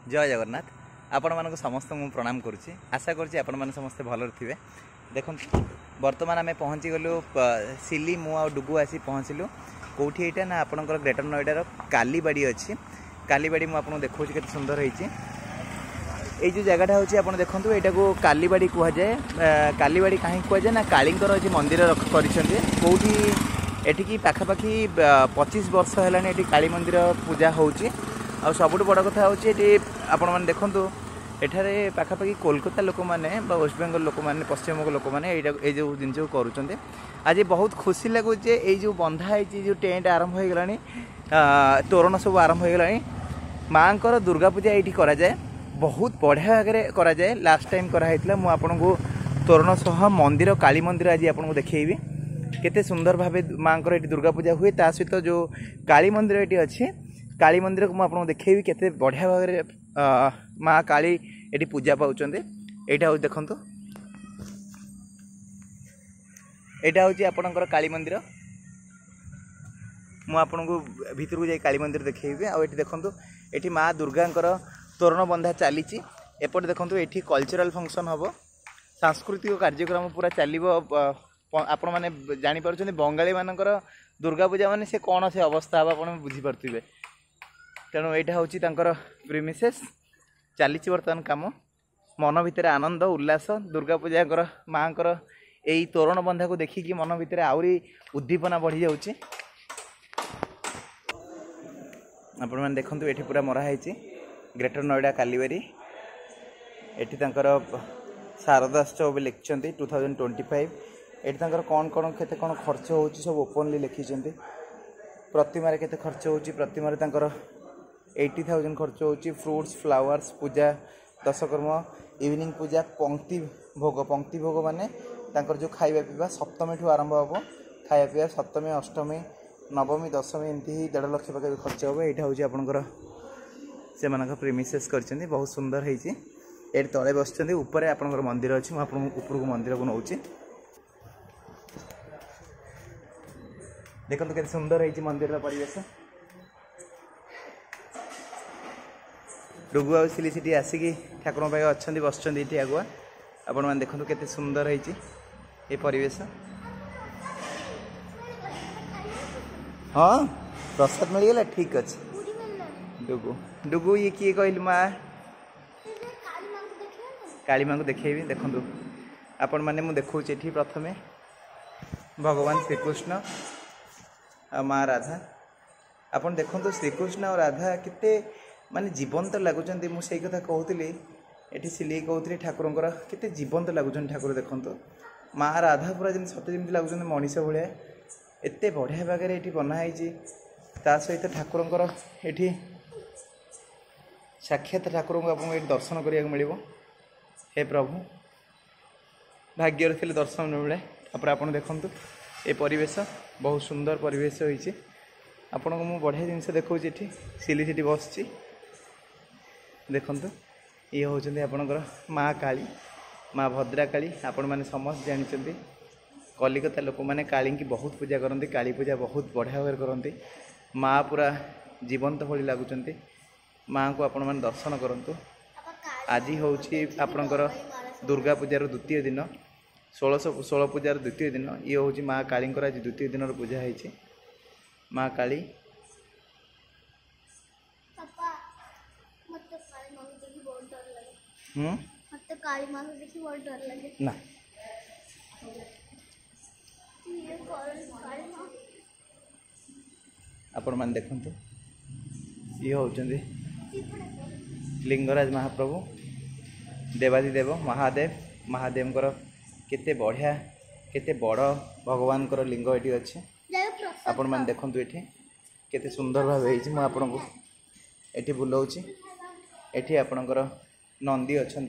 जय जगन्नाथ आपण मानक समस्त मु प्रणाम करुच्ची आशा करुच्ची आपण माने समस्ते भलर थिबे। देखुन वर्तमान आम पहुँची गलु सिली मु आ डुगु आसी पहुँचलु कौटी एटा ना आपणकर ग्रेटर नोएडार कालीबाड़ी अच्छी। कालीबाड़ी मुझे आपको देखा के सुंदर होती ये जो जगटा हूँ आप देखो यहाँ को कालीबाड़ी कहुए। कालीबाड़ी कहीं कहुए ना कालींकर ये मंदिर कौटी एठिकी पाखापाखि 25 वर्ष है काली मंदिर पूजा होची। आ सबुठ बड़ कथा हूँ ये आपण मैंने देखूँ एठारे पाखापाखि कोलकाता लोक मैंने वेस्ट बेंगल लोक मैंने पश्चिम बंग लोक मैंने ये जो जिनस करुँच आज बहुत खुशी लगुच ये जो बंधा है जो टेंट आरंभ हो गला तोरण सब आरंभ हो गला माँ को दुर्गा पूजा ये कराए बहुत बढ़िया भाग कराए। लास्ट टाइम कराई मुझे तोरण सह मंदिर काली मंदिर आज आपको देखी केते सुंदर भाव माँ को दुर्गा पूजा हुए ता सहित जो काली मंदिर ये अच्छी काली मंदिर को मुझे देखी केते बढ़िया भाव माँ काली ये पूजा पाँच यहाँ हूँ देखु यहाँ हूँ आपणकर काली मंदिर मु आपको भितर को जाई काली मंदिर देखी आउ देखु ये माँ दुर्गा तोरण बंधा चली एपटे देखो ये कल्चरल फंक्शन हम सांस्कृतिक कार्यक्रम पूरा चलो आपण मैंने जापर बंगाली मानकर दुर्गा पूजा मान से कौन से अवस्था हम आप बुझीपे तेणु यहाँ हूँ प्रिमिसेस चली बर्तमान कम मन भितर आनंद उल्लास दुर्गा पूजा माँ को यही तोरण बंधा को देखिकी मन भितर आहरी उद्दीपना बढ़ी जाऊँगी। आपण मैंने देखो ये पूरा मराही ग्रेटर नोएडा कालीबाड़ी एटी शारदाश्चव भी लिखिं 2025 ये कौन कौन केते कौन खर्च हो सब ओपनली लिखिं प्रतिमार केते खर्च हो प्रतिमार 80,000 खर्च हो फ्रूट्स फ्लावर्स पूजा दशकर्म इवनिंग पूजा पंक्ति भोग माने जो खाଇବା पीवा सप्तमी ठू आरंभ हम खाଇବା पीवा सप्तमी अष्टमी नवमी दशमी एमती 1.5 लाख पाखे खर्च हम। यहाँ हूँ आपंकर से प्रिमिसेस कर बहुत सुंदर होती ये तले बस ऊपर आपंकर मंदिर अच्छी मुझे ऊपर को मंदिर को नौची देखो के सुंदर होती मंदिर परिवेश डुगु आ सिली सीटी आसिकी ठाकुर पाखे अच्छा बस ये आगुआ आपण मैंने देखो के सुंदर होती ये परिवेश। हाँ प्रसाद मिलगला ठीक अच्छे डुगु डुगु ये किए कहल माँ काली माँ को देखेबी देखु आपण मैंने मुझे देखी प्रथमे भगवान श्रीकृष्ण आ माँ राधा आपन देखो श्रीकृष्ण और राधा केते माने जीवंत लगुच मुझे कथा कहूली ये सिले कहते ठाकुर केते जीवंत लगुच ठाकुर देखो माँ राधा पूरा जमी सत्य जमी लगुच मनीष भाया एत बढ़िया भाग ये बनाई सहित ठाकुर ये साक्षात ठाकुर को आपको ये दर्शन करने को मिले। हे प्रभु भाग्यर थे दर्शन मिले तापर आप देखु ये परिवेश बहुत सुंदर परिवेश होती आपन को मुझे बढ़िया जिनस देखा ये सिली सीटी बस देखु ये हूँ आपणकर माँ काली माँ भद्रा काली आपण मैंने समस्त जानते कलिकता लोक मैंने काली की बहुत पूजा करती काली पूजा बहुत बढ़िया भाव करती माँ पूरा जीवंत भली लगुच माँ को आपण मैंने दर्शन करूँ। आज हूँ आपणकर दुर्गा पूजार द्वितीय दिन 16 पूजार द्वितीय दिन ये हूँ माँ काली आज द्वितीय दिन पूजा होती माँ काली ना आपण मैंने देखु ये हूँ लिंगराज महाप्रभु देवादिदेव महादेव महादेव केते बढ़िया केते बड़ भगवान लिंग ये अच्छे आपण मैंने देखु ये केते सुंदर भाव मुझे आपन को ये बुलाऊँच ये आपणकर नंदी अच्छा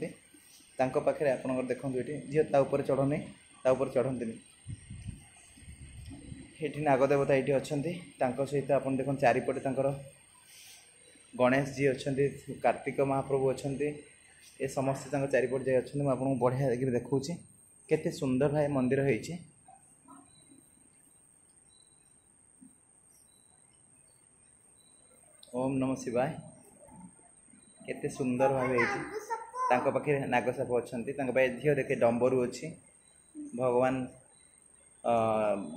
पाखे आपंकर देखो ये झील ताऊपर चढ़नी ताऊपर चढ़ती ये नागदेवता ये अच्छा सहित आप देख चारिपटे गणेश जी अच्छा कार्तिक महाप्रभु अच्छा ये समस्त चारिपट जाए अच्छा मुझे आपको बढ़िया देखा केते सुंदर भाई मंदिर होती ओम नमः शिवाय। केते सुंदर भाव पाखे नागसाप अच्छा झील देखे डंबरू अच्छी भगवान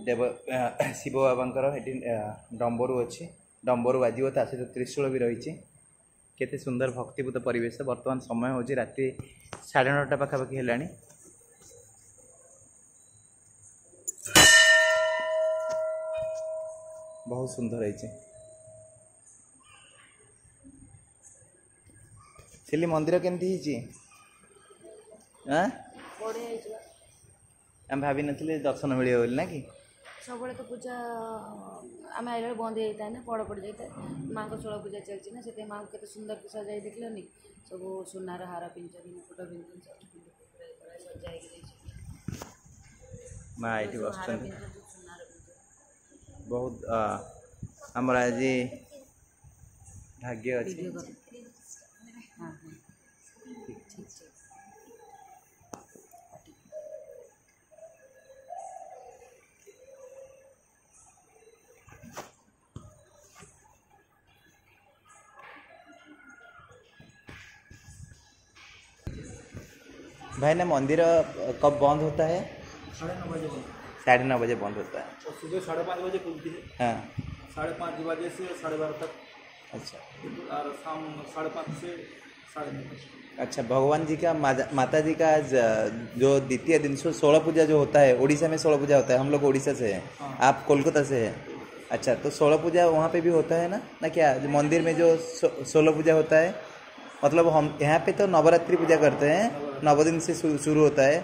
देव शिव बाबा डंबरू अच्छी डंबरू बाजिव ता सहित त्रिशूल भी रही केते सुंदर भक्तिपूत परिवेश वर्तमान समय हो राति 9:30 पाखापाखि है बहुत सुंदर है सिली मंदिर केमती आम भावी नथिले दर्शन मिले बोली ना कि सब तो पूजा आम आइला बंद हो जाए ना पड़ पड़ जाए माँ को षोल पूजा चलती ना से माँ को सुंदर सजाई देखलनि सब सुनार हार पिंधुन मुकुट पिंधुन सजाई माँ ये बस बहुत आमर आज भाग्य अच्छी भाई ना मंदिर कब बंद होता है? 9:30 बजे बंद। 9:30 बजे बंद होता है। और सुबह 5:30 बजे खुलती है। हाँ 5:30 बजे से 12:30 तक। अच्छा और शाम 5:30 से 9:30 तक। अच्छा भगवान जी का माता जी का जो द्वितीय दिन 16 पूजा जो होता है उड़ीसा में 16 पूजा होता है। हम लोग उड़ीसा से हैं। हाँ। आप कोलकाता से हैं। अच्छा तो 16 पूजा वहाँ पे भी होता है ना क्या जो मंदिर में जो 16 पूजा होता है मतलब हम यहाँ पे तो नवरात्रि पूजा करते हैं 9 दिन से शुरू होता है।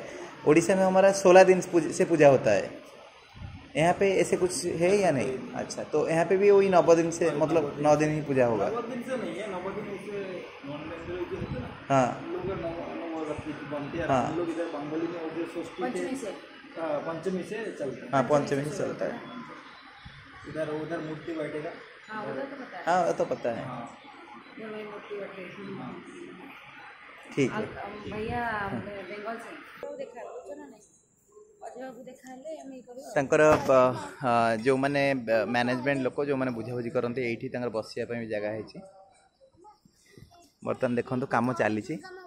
उड़ीसा में हमारा 16 दिन से पूजा होता है। यहाँ पे ऐसे कुछ है या नहीं? अच्छा तो यहाँ पे भी वही 9 दिन से मतलब 9 दिन ही पूजा होगा। 9 दिन से नहीं है 9 दिन से नॉन वेज होते ना। हाँ हम लोग नवरात्रि बनती है। हाँ। हम लोग इधर बंगाली में उधर पंचमी से चलता है। हाँ पंचमी से चलता है। इधर उधर मूर्ति बैठेगा। हाँ उधर तो पता है। हाँ वो तो पता है। हाँ जो वही मूर्ति बैठेगी। ठीक है। भैया बेंगल से देखा ना नहीं अजय देखा तांकर जो माने मैनेजमेंट लोक जो माने बुझाबुझी करते ये बसिया भी जगह है। बर्तमान देखो काम चली।